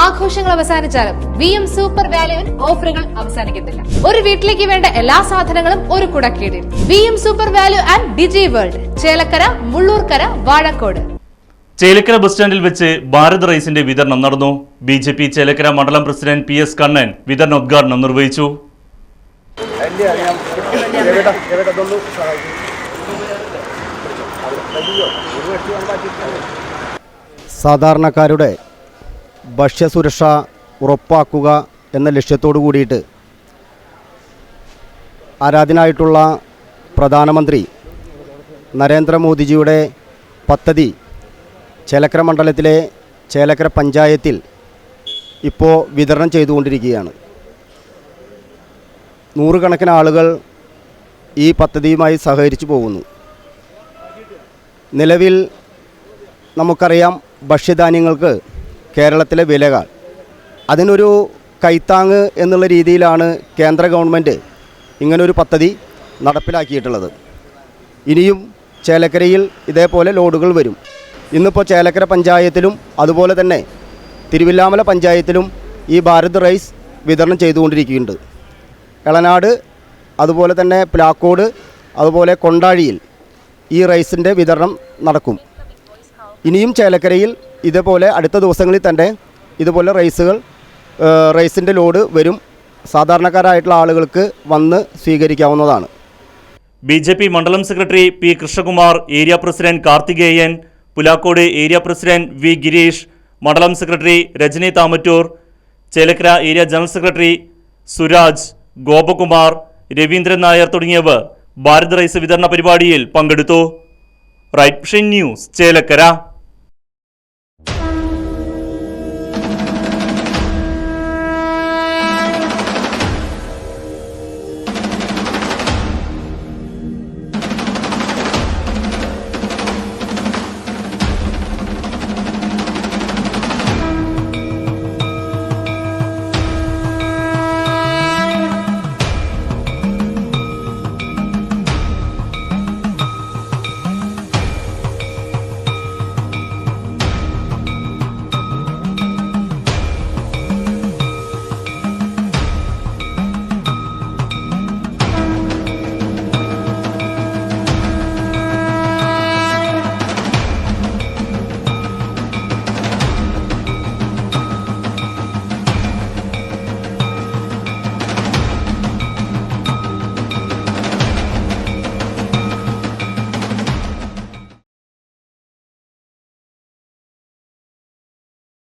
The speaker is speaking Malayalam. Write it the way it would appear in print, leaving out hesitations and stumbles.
ആഘോഷങ്ങൾ അവസാനിച്ചാലും VM സൂപ്പർ വാല്യുവിൽ ഓഫറുകൾ അവസാനിക്കുന്നില്ല. ഒരു വീട്ടിലേക്ക് വേണ്ട എല്ലാ സാധനങ്ങളും ഒരു കുടക്കീഴിൽ. VM super value and digi world, Chelakkara, Mullurkara, Vazhakkode. Chelakkara bus സ്റ്റാൻഡിൽ വെച്ച് ഭാരത് റൈസിന്റെ വിതരണം നടന്നു. BJP ചേലക്കര മണ്ഡലം പ്രസിഡന്റ് PS കണ്ണൻ വിതരണോദ്ഘാടനം നിർവഹിച്ചു. സാധാരണക്കാരുടെ ഭക്ഷ്യസുരക്ഷ ഉറപ്പാക്കുക എന്ന ലക്ഷ്യത്തോടു കൂടിയിട്ട് ആരാധനായിട്ടുള്ള പ്രധാനമന്ത്രി നരേന്ദ്രമോദിജിയുടെ പദ്ധതി ചേലക്കര മണ്ഡലത്തിലെ ചേലക്കര പഞ്ചായത്തിൽ ഇപ്പോൾ വിതരണം ചെയ്തുകൊണ്ടിരിക്കുകയാണ്. നൂറുകണക്കിന് ആളുകൾ ഈ പദ്ധതിയുമായി സഹകരിച്ചു പോകുന്നു. നിലവിൽ നമുക്കറിയാം, ഭക്ഷ്യധാന്യങ്ങൾക്ക് കേരളത്തിലെ വിലകൾ, അതിനൊരു കൈത്താങ്ങ് എന്നുള്ള രീതിയിലാണ് കേന്ദ്ര ഗവൺമെൻറ് ഇങ്ങനൊരു പദ്ധതി നടപ്പിലാക്കിയിട്ടുള്ളത്. ഇനിയും ചേലക്കരയിൽ ഇതേപോലെ ലോഡുകൾ വരും. ഇന്നിപ്പോൾ ചേലക്കര പഞ്ചായത്തിലും അതുപോലെ തന്നെ തിരുവില്ലാമല പഞ്ചായത്തിലും ഈ ഭാരത് റൈസ് വിതരണം ചെയ്തുകൊണ്ടിരിക്കുന്നുണ്ട്. എളനാട്, അതുപോലെ തന്നെ പ്ലാക്കോട്, അതുപോലെ കൊണ്ടാഴിയിൽ ഈ റൈസിൻ്റെ വിതരണം നടക്കും. ഇനിയും ചേലക്കരയിൽ ഇതേപോലെ അടുത്ത ദിവസങ്ങളിൽ തന്നെ ഇതുപോലെ റൈസിൻ്റെ ലോഡ് വരും. സാധാരണക്കാരായിട്ടുള്ള ആളുകൾക്ക് വന്ന് സ്വീകരിക്കാവുന്നതാണ്. BJP മണ്ഡലം secretary P Krishnakumar, area president Karthikeyan, Pulakode area president V Girish, മണ്ഡലം secretary Rajani Thamattoor, Chelakkara area general secretary Suraj, Gopakumar, Raveendran Nair തുടങ്ങിയവർ ഭാരത് റൈസ് വിതരണ പരിപാടിയിൽ പങ്കെടുത്തു. Right vision news, Chelakkara.